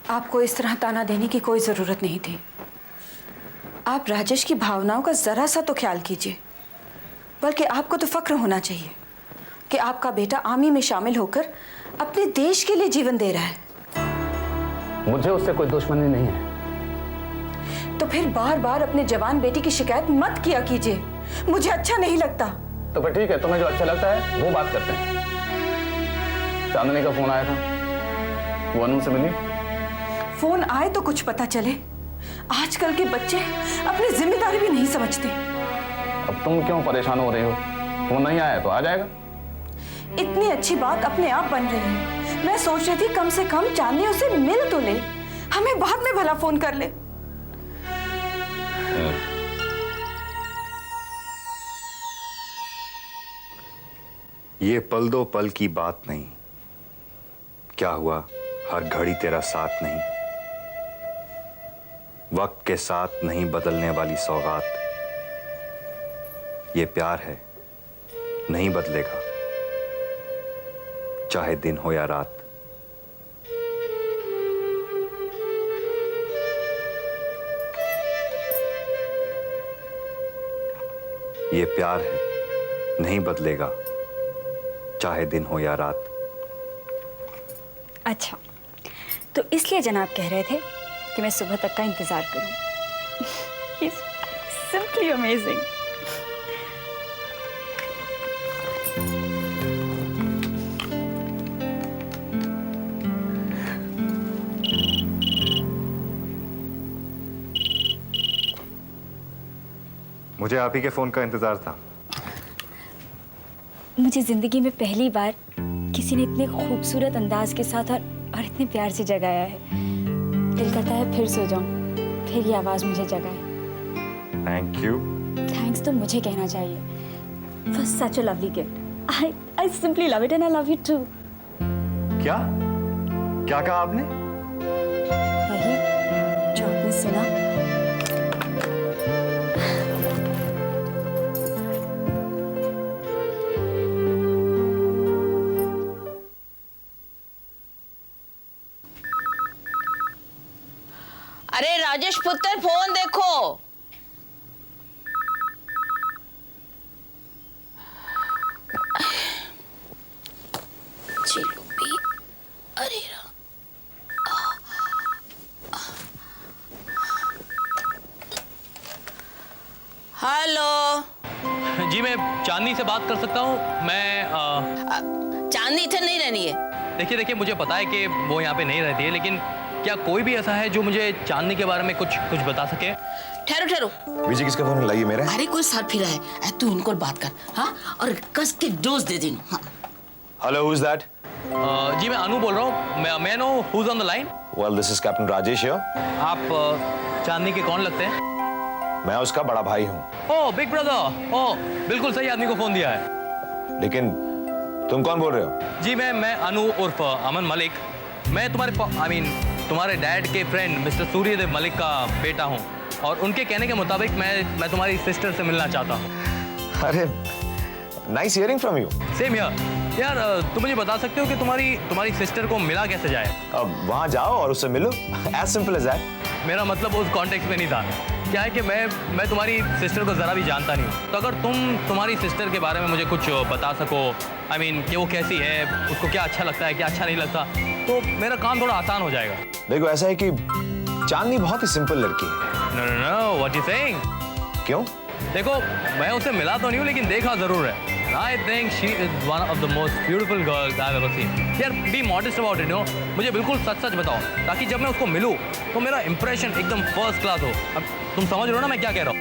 आपको इस तरह ताना देने की कोई ज़रूरत नहीं थी। आप राजेश की भावनाओं का ज़रा सा तो ख्याल कीजिए। बल्कि आपको तो फ़क्र होना चाहिए कि आपका बेटा आर्मी में शामिल होकर अपने देश के लिए जीवन दे रहा है। मुझे उससे कोई दुश्मनी नहीं है। तो फिर बार बार अपने जवान बेटी की शिकायत मत किया कीजिए, मुझे अच्छा नहीं लगता। तो फिर ठीक है, तुम्हें जो अच्छा लगता है वो बात करते हैं। चांदनी का फोन आया था, वो अनु से मिली? फोन आए तो कुछ पता चले। आजकल के बच्चे अपनी जिम्मेदारी भी नहीं समझते। अब तुम क्यों परेशान हो रही हो? फोन नहीं आया तो आ जाएगा। इतनी अच्छी बात अपने आप बन रही है। मैं सोच रही थी कम से कम चांदनी उसे मिल तो ले, हमें बाद में भला फोन कर ले। ये पल दो पल की बात नहीं, क्या हुआ हर घड़ी तेरा साथ नहीं, वक्त के साथ नहीं बदलने वाली सौगात, ये प्यार है नहीं बदलेगा चाहे दिन हो या रात। ये प्यार है नहीं बदलेगा चाहे दिन हो या रात। अच्छा, तो इसलिए जनाब कह रहे थे कि मैं सुबह तक का इंतजार करूं। He's simply amazing. मुझे आप ही के फोन का इंतजार था। मुझे जिंदगी में पहली बार किसी ने इतने खूबसूरत अंदाज के साथ और इतने प्यार से जगाया है। दिल करता है फिर सो जाऊं, फिर ये आवाज मुझे जगाए। Thank you. थैंक्स तो मुझे कहना चाहिए। For such a lovely gift. I simply love it and I love you too. क्या क्या कहा आपने? वही जो आपने सुना। अरे राजेश पुत्र, फोन देखो। चिल्लू भी, अरे हेलो जी, मैं चांदनी से बात कर सकता हूँ? चांदनी इधर नहीं रहनी है। देखिए, मुझे पता है कि वो यहाँ पे नहीं रहती है, लेकिन क्या कोई भी ऐसा है जो मुझे चांदनी के बारे में कुछ बता सके? ठहरो। विजय किसका फोन लाइए मेरा? अरे कोई सर फिरा है, तू इनको बात कर। हाँ, और कस के डोज दे देना। हाँ। Hello, who is that? जी, मैं अनु बोल रहा हूँ। May I know who is on the line? Well, this is captain Rajesh here. आप चांदनी के कौन लगते हैं? मैं उसका बड़ा भाई हूँ। ओह, बिग ब्रदर। ओह, बिल्कुल सही आदमी को फोन दिया है। लेकिन तुम कौन बोल रहे हो? जी, मैं अनु उर्फ अमन मलिक। मैं तुम्हारे डैड के फ्रेंड मिस्टर सूर्यदेव मलिक का बेटा हूँ, और उनके कहने के मुताबिक मैं तुम्हारी सिस्टर से मिलना चाहता हूँ। अरे, nice hearing from you. Same here. यार, तुम मुझे बता सकते हो कि तुम्हारी सिस्टर को मिला कैसे जाए? अब वहां जाओ और उससे मिलो, एज सिंपल एज दैट। मेरा मतलब उस कॉन्टेक्स्ट में नहीं था। क्या है कि मैं तुम्हारी सिस्टर को ज़रा भी जानता नहीं हूँ, तो अगर तुम तुम्हारी सिस्टर के बारे में मुझे कुछ बता सको, कि वो कैसी है, उसको क्या अच्छा लगता है, क्या अच्छा नहीं लगता, तो मेरा काम थोड़ा आसान हो जाएगा। देखो, ऐसा है कि चांदनी बहुत ही सिंपल लड़की है। No, what you saying? क्यों? देखो, मैं उसे मिला तो नहीं हूँ, लेकिन देखा जरूर है। I think she is one of the most beautiful girls I've ever seen. यार, be modest about it, you know? मुझे बिल्कुल सच बताओ, ताकि जब मैं उसको मिलूं तो मेरा इंप्रेशन एकदम फर्स्ट क्लास हो। अब तुम समझ रहे हो ना मैं क्या कह रहा हूँ?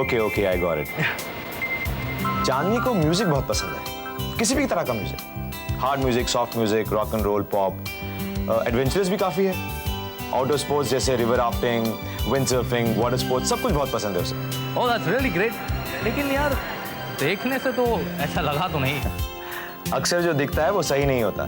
Okay, I got it. Chandni को म्यूजिक बहुत पसंद है, किसी भी तरह का music. Hard music, soft music, rock and roll, pop. Adventurous भी काफी है। आउटडोर स्पोर्ट्स जैसे river rafting, wind surfing, water sports, सब कुछ बहुत पसंद है उसे। Oh, that's really great. लेकिन यार, देखने से तो ऐसा लगा तो नहीं। अक्सर जो दिखता है वो सही नहीं होता।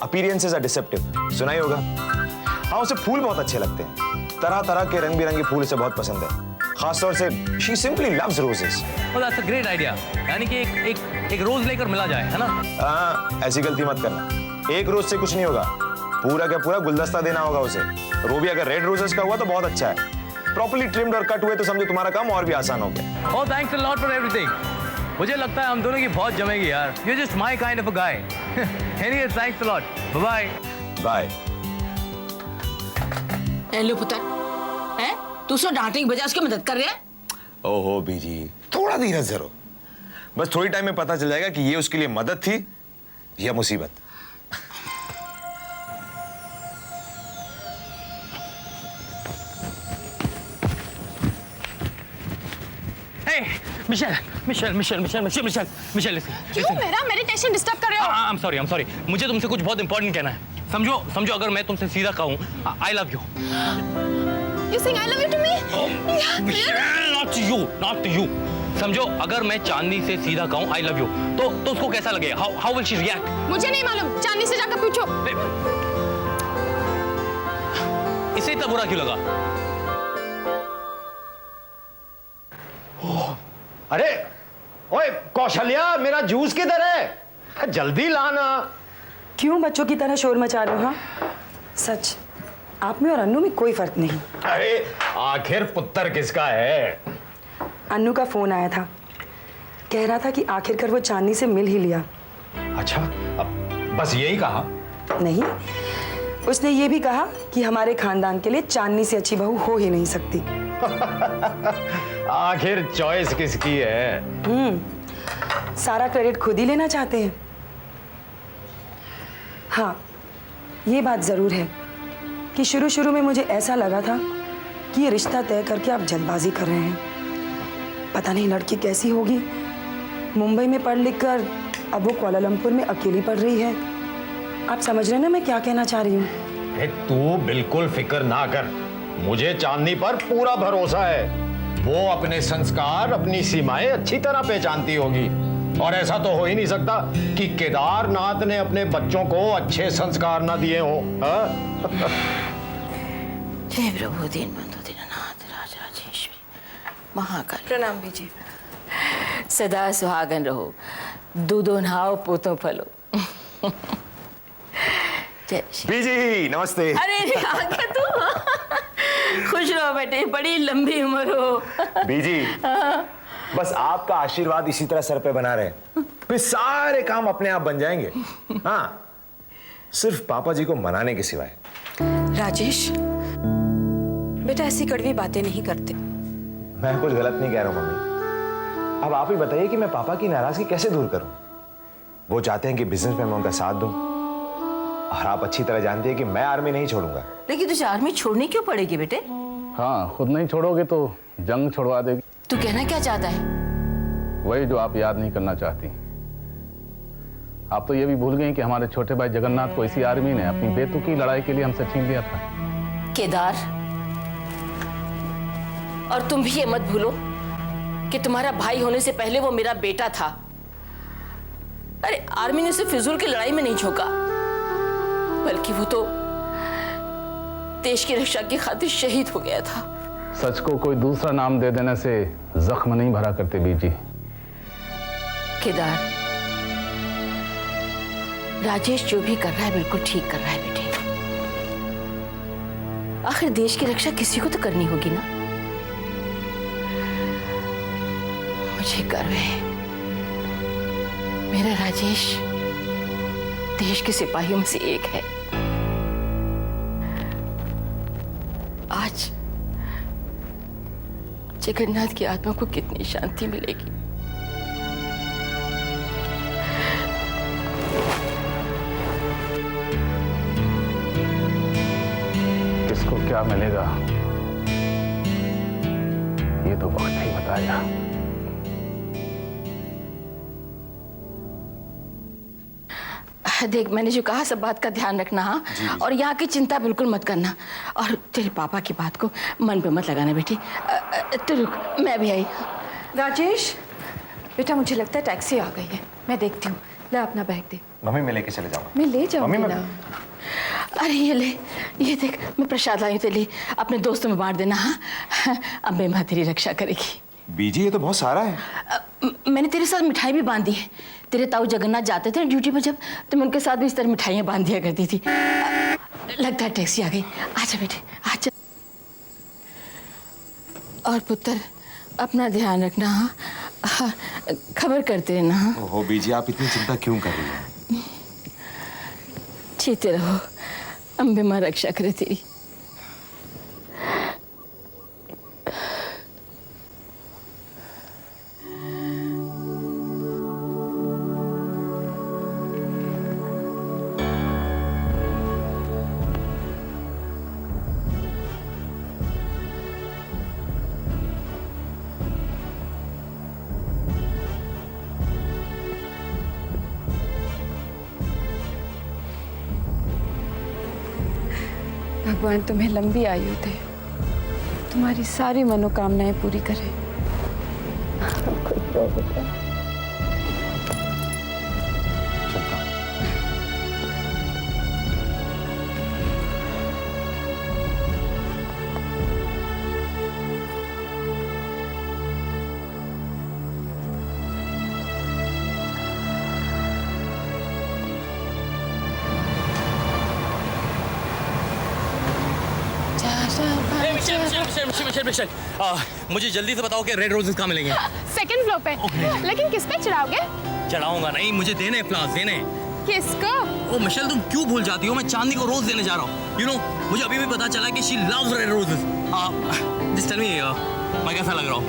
अपीयरेंसेस आर डिसेप्टिव, सुना ही होगा। हाँ, उसे फूल बहुत अच्छे लगते हैं, तरह तरह के रंग बिरंगे फूल उसे बहुत पसंद है। खासतौर से she simply loves roses. Oh, that's a great idea. यानी कि एक रोज लेकर मिला जाए, है ना? हाँ, ऐसी गलती मत करना। एक रोज से कुछ नहीं होगा, पूरा का पूरा गुलदस्ता देना होगा उसे। और वो भी अगर रेड रोजेस का हुआ तो बहुत अच्छा है। प्रॉपर्ली ट्रिम्ड और कट हुए तो समझो तुम्हारा काम और भी आसान हो गया। Oh, thanks a lot for everything. मुझे लगता है हम दोनों की बहुत जमेगी यार। You're just my kind of a guy. Anyway, thanks a lot. Bye bye. Bye. Hello पुत्र, हैं? तू सो डांटने की बजाय उसकी मदद कर रहे हैं? ओहो बीजी, थोड़ा धीरज धरो। बस थोड़ी टाइम में पता चल जाएगा कि ये उसके लिए मदद थी या मुसीबत। Hey, Michelle, listen. क्यों मेरा मेडिटेशन डिस्टर्ब कर रहे हो? I'm sorry. मुझे तुमसे कुछ बहुत इंपॉर्टेंट कहना है। समझो अगर मैं तुमसे सीधा कहूँ, I love you. You saying I love you to me? Michelle, not to you. समझो अगर मैं चांदनी से सीधा कहूँ I love you, तो उसको कैसा लगेगा? How will she react? मुझे नहीं मालूम, चांदनी से जाकर पूछो। इसे इतना बुरा क्यों लगा? अरे ओए कौशल्या, मेरा जूस किधर है? जल्दी लाना। क्यों बच्चों की तरह शोर मचा रहे हो? हाँ, सच आप में और अन्नू में कोई फर्क नहीं। अरे आखिर पुत्र किसका है? अन्नू का फोन आया था, कह रहा था कि आखिरकार वो चांदनी से मिल ही लिया। अच्छा, अब बस यही कहा? नहीं, उसने ये भी कहा कि हमारे खानदान के लिए चांदनी से अच्छी बहू हो ही नहीं सकती। आखिर चॉइस किसकी है? सारा क्रेडिट खुद ही लेना चाहते हैं। हाँ, ये बात जरूर है कि शुरू में मुझे ऐसा लगा था कि ये रिश्ता तय करके आप जल्दबाजी कर रहे हैं। पता नहीं लड़की कैसी होगी, मुंबई में पढ़ लिख कर अब वो कुआलालंपुर में अकेली पढ़ रही है। आप समझ रहे हैं ना मैं क्या कहना चाह रही हूँ? तू बिल्कुल फिक्र ना कर, मुझे चांदनी पर पूरा भरोसा है। वो अपने संस्कार, अपनी सीमाएं अच्छी तरह पहचानती होगी। और ऐसा तो हो ही नहीं सकता कि केदारनाथ ने अपने बच्चों को अच्छे संस्कार ना दिए हो। जय प्रभु दीनबंधु दीननाथ राजराजेश्वरी महाकाल। प्रणाम बीजी। सदा सुहागन रहो, दूधो नहाओ पोतो फलो। जय श्री। बीजी नमस्ते। अरे आ गया तू। खुश रहो बेटे, बड़ी लंबी उम्र हो। बीजी बस आपका आशीर्वाद इसी तरह सर पे बना रहे, फिर सारे काम अपने आप बन जाएंगे। हाँ, सिर्फ पापा जी को मनाने के सिवाय। राजेश बेटा ऐसी कड़वी बातें नहीं करते। मैं कुछ गलत नहीं कह रहा हूं मम्मी। अब आप ही बताइए कि मैं पापा की नाराजगी कैसे दूर करूं? वो चाहते हैं कि बिजनेस में मैं उनका साथ दूं, और आप अच्छी तरह जानती हैं कि मैं आर्मी नहीं छोड़ूंगा। लेकिन तुझे आर्मी छोड़नी क्यों पड़ेगी बेटे? हाँ, खुद नहीं छोड़ोगे तो जंग छुड़वा देगी। तू कहना क्या चाहता है? वही जो आप याद नहीं करना चाहती। आप तो ये भी भूल गई कि हमारे छोटे भाई जगन्नाथ को इसी आर्मी ने अपनी बेतुकी लड़ाई के लिए हमसे छीन लिया था। केदार, और तुम भी ये मत भूलो कि तुम्हारा भाई होने से पहले वो मेरा बेटा था। अरे आर्मी ने सिर्फ फिजूल की लड़ाई में नहीं झोंका, बल्कि वो तो देश की रक्षा की खातिर शहीद हो गया था। सच को कोई दूसरा नाम दे देने से जख्म नहीं भरा करते बीजी। केदार, राजेश जो भी कर रहा है बिल्कुल ठीक कर रहा है बेटे। आखिर देश की रक्षा किसी को तो करनी होगी ना। मुझे गर्व है, मेरा राजेश देश के सिपाहियों में से एक है। आज जगन्नाथ की आत्मा को कितनी शांति मिलेगी। किसको क्या मिलेगा ये तो वक्त ही बताएगा। देख, मैंने जो कहा सब बात का ध्यान रखना। हाँ, और यहाँ की चिंता बिल्कुल मत करना। और तेरे पापा की बात को मन पे मत लगाना बेटी। तो रुक, मैं भी आई। राजेश बेटा मुझे लगता है टैक्सी आ गई है, मैं देखती हूँ। ले अपना बैग दे। मम्मी मैं लेके चले जाऊंगा। मैं ले जाऊंगी मम्मी, ना। अरे ये ले, ये देख, मैं प्रसाद लाई हूँ तेरे लिए, अपने दोस्तों में बांट देना। हाँ, अम्बे माँ तेरी रक्षा करेगी। बीजी ये तो बहुत सारा है। मैंने तेरे साथ मिठाई भी बांधी है। तेरे ताऊ जगन्नाथ जाते थे ड्यूटी पर जब, तो मैं उनके साथ भी इस तरह मिठाइयाँ बांध दिया करती थी। लगता है टैक्सी आ गई। आजा बेटे आजा। और पुत्र अपना ध्यान रखना। हाँ, खबर करते रहना। हाँ ओहो बीजी, आप इतनी चिंता क्यों कर रही हैं? जीते रहो, अम्बे माँ रक्षा करे तेरी। भगवान तुम्हें लंबी आयु दे, तुम्हारी सारी मनोकामनाएं पूरी करे। मिशेल, मुझे जल्दी से बताओ कि रेड रोजेस कहाँ मिलेंगे? सेकंड फ्लोर पे। लेकिन किस पे चढ़ाओगे? चढ़ाऊंगा नहीं, मुझे देने फ्लावर्स देने। किसको? ओ मिशेल, तुम क्यों भूल जाती हो? मैं चांदनी को रोज देने जा रहा हूँ। यू नो, मुझे अभी भी पता चला कि she loves red roses. Just tell me, मैं कैसा लग रहा हूँ?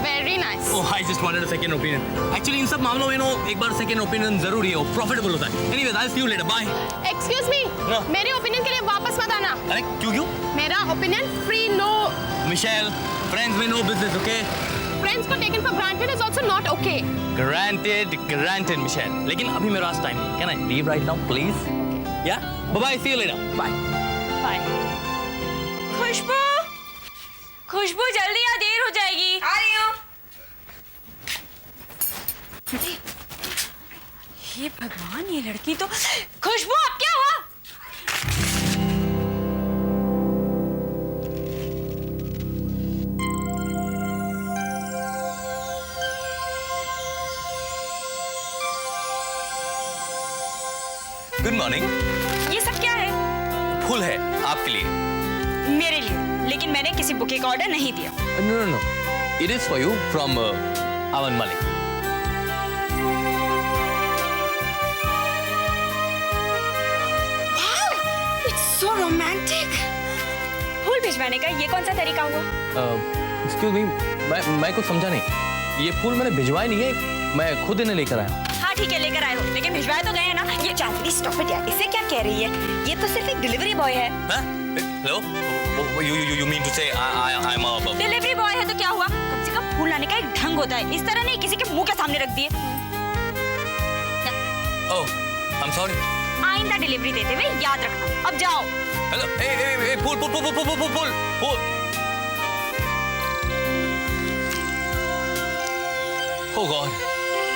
Very nice. Oh, I just wanted a second opinion. Actually इन सब मामलों में नो एक बार सेकंड ओपिनियन जरूरी है, प्रॉफिटेबल होता है। Anyways, I see you later, bye. Excuse me. No. मेरे ओपिनियन के लिए वापस मत आना। अरे क्यों? मेरा opinion free no. Michelle, friends में नो बिजनेस, ओके? Friends को taken for granted is also not okay. Granted, Michelle. लेकिन अभी मेरे पास टाइम नहीं। Can I leave right now, please? Yeah? Bye-bye, see you later. Bye. Bye. खुशबू जल्दी आ, देर हो जाएगी। आ रही हूँ। हे भगवान, ये लड़की तो। खुशबू, अब क्या हुआ? Good morning. ये सब क्या है? फूल है आपके लिए। मेरे लिए, लेकिन मैंने किसी बुके का ऑर्डर नहीं दिया। No. It is for you from Aman Malik. It's so romantic. फूल भिजवाने का ये कौन सा तरीका हुआ? Excuse me, मैं कुछ समझा नहीं। ये फूल मैंने भिजवाए नहीं है, मैं खुद इन्हें लेकर आया। हाँ ठीक है, लेकर आए हो, लेकिन भिजवाए तो गए हैं ना। ये चांदनी, स्टॉप इट यार, इसे क्या कह रही है? ये तो सिर्फ एक डिलीवरी बॉय है। Hello? You mean to say I'm a delivery boy है तो क्या हुआ? कम से कम फूल लाने का एक ढंग होता है, इस तरह नहीं किसी के मुंह के सामने रख दिए। Oh, I'm sorry. आइंदा डिलीवरी देते हुए याद रखना। अब जाओ। Hello, hey, फूल। Oh God,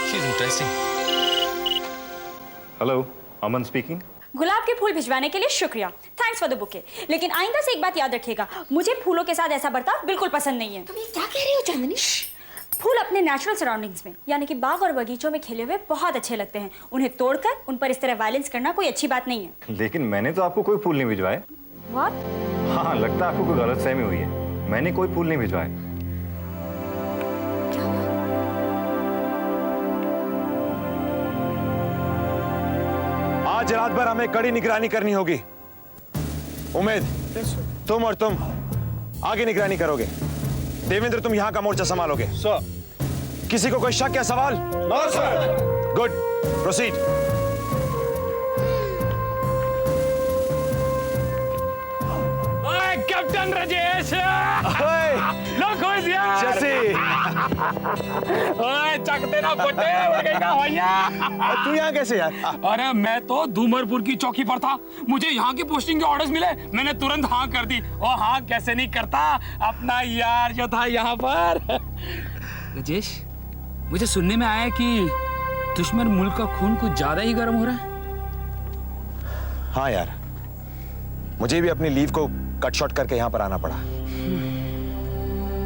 she's interesting. Hello, Aman speaking. गुलाब के फूल भिजवाने के लिए शुक्रिया, थैंक्स फॉर द बुके। लेकिन आइंदा से एक बात याद रखिएगा, मुझे फूलों के साथ ऐसा बर्ताव बिल्कुल पसंद नहीं है। तुम ये क्या कह रही हो चांदनी? फूल अपने नेचुरल सराउंडिंग्स में, यानी कि बाग और बगीचों में खिले हुए बहुत अच्छे लगते हैं। उन्हें तोड़कर उन पर इस तरह वायलेंस करना कोई अच्छी बात नहीं है। लेकिन मैंने तो आपको कोई फूल नहीं भिजवाए। What? हाँ, लगता है आपको कोई गलतफहमी हुई है। मैंने कोई फूल नहीं भिजवाए। आज रात भर हमें कड़ी निगरानी करनी होगी। उमेद, तुम और तुम आगे निगरानी करोगे। देवेंद्र, तुम यहाँ का मोर्चा संभालोगे। सर। किसी को कोई शक या सवाल? No sir. Good, proceed. Captain Rajesh, लो खुश यार। जैसे ओए चकते ना फटे, उड़ गई का भैया। तू यहाँ कैसे यार? अरे मैं तो धूमरपुर की चौकी पर था, मुझे यहाँ की पोस्टिंग के ऑर्डर्स मिले, मैंने तुरंत हाँ कर दी। और हाँ कैसे नहीं करता, अपना यार जो था यहाँ पर। राजेश, मुझे सुनने में आया कि दुश्मन मुल्क का खून कुछ ज्यादा ही गर्म हो रहा है। हाँ यार, मुझे भी अपनी लीव को कट शॉर्ट करके यहाँ पर आना पड़ा।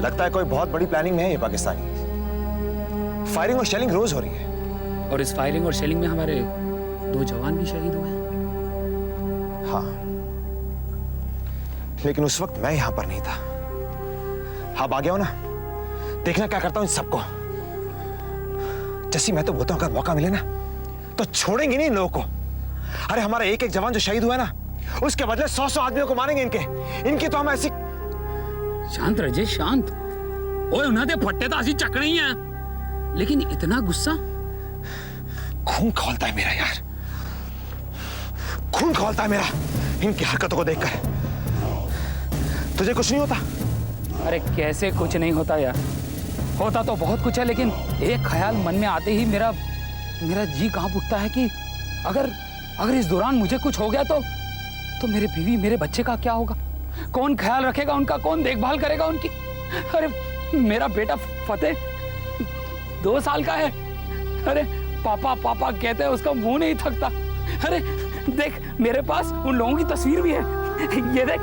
लगता है कोई बहुत बड़ी प्लानिंग में है ये पाकिस्तानी। फायरिंग और शेलिंग रोज हो रही है। और इस फायरिंग और शेलिंग में हमारे 2 जवान भी शहीद हुए हैं। हाँ, लेकिन उस वक्त मैं यहां पर नहीं था। अब आ गया हो ना, देखना क्या करता हूं इन सबको। जैसी मैं तो बोलता हूं अगर मौका मिले ना तो छोड़ेंगे नहीं इन लोगों को। अरे हमारा एक एक जवान जो शहीद हुआ है ना, उसके बदले 100-100 आदमियों को मारेंगे इनकी तो हम ऐसी। शांत राजेश शांत। ओए उन्हें तो फट्टे तो असी चकने ही हैं, लेकिन इतना गुस्सा। खून खौलता है मेरा यार, खून खौलता है मेरा इनकी हरकतों को देखकर। तुझे कुछ नहीं होता? अरे कैसे कुछ नहीं होता यार, होता तो बहुत कुछ है, लेकिन एक ख्याल मन में आते ही मेरा जी कांप उठता है कि अगर इस दौरान मुझे कुछ हो गया तो मेरे बीवी मेरे बच्चे का क्या होगा? कौन ख्याल रखेगा उनका? कौन देखभाल करेगा उनकी? अरे मेरा बेटा फतेह 2 साल का है। अरे पापा पापा कहते हैं, उसका मुंह नहीं थकता। अरे देख मेरे पास उन लोगों की तस्वीर भी है। ये देख,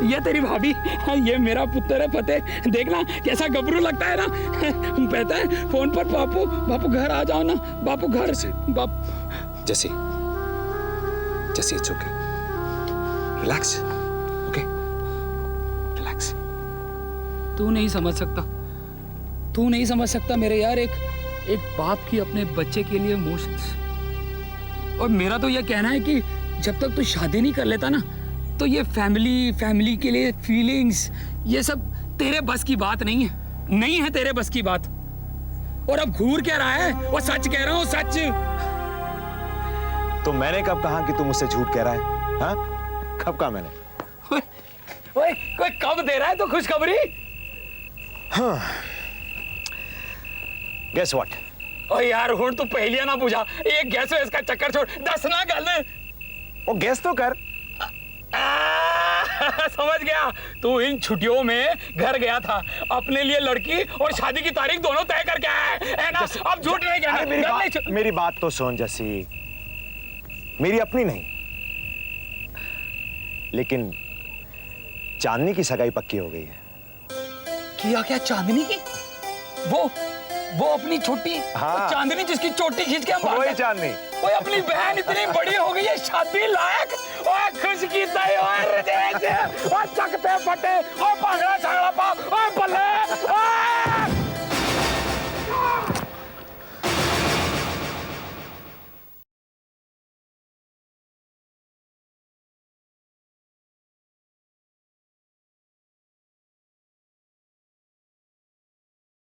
ये तेरी भाभी, ये मेरा पुत्र है फतेह। देखना कैसा गबरू लगता है ना। कहता है फोन पर, बापू घर आ जाओ ना, बापू घर से। जैसे it's okay, relax, okay relax. तू नहीं समझ सकता मेरे यार, एक बाप की अपने बच्चे के लिए इमोशंस। और मेरा तो ये कहना है कि जब तक तू शादी नहीं कर लेता ना, तो ये फैमिली के लिए फीलिंग्स, ये सब तेरे बस की बात नहीं है तेरे बस की बात। और अब घूर क्या रहा है? वो सच कह रहा हूँ, सच। तो मैंने कब कहा कि तू मुझसे झूठ कह रहा है? हाँ, कब कहा मैंने? ओए कोई कब दे रहा है तो खुशखबरी? हाँ, guess what? ओ यार हुण तू पहेलियां ना पूछा, ये गैस वैस का चक्कर छोड़, दस ना गल। वो गैस तो कर। समझ गया, तू इन छुट्टियों में घर गया था, अपने लिए लड़की और शादी की तारीख दोनों तय करके आया है ना? अब झूठ नहीं कहना। मेरी बात तो सुन जसी, मेरी अपनी नहीं, लेकिन चांदनी की सगाई पक्की हो गई है। क्या चांदनी की? वो अपनी छोटी, हाँ। चांदनी जिसकी चोटी खींच के हम वही चांदनी। वो अपनी बहन इतनी बड़ी हो गई है, शादी लायक। ओए खुश की दई, ओए रजेश, ओए चकते फटे, ओए भांगड़ा छागड़ा पा, ओए बल्ले, ओए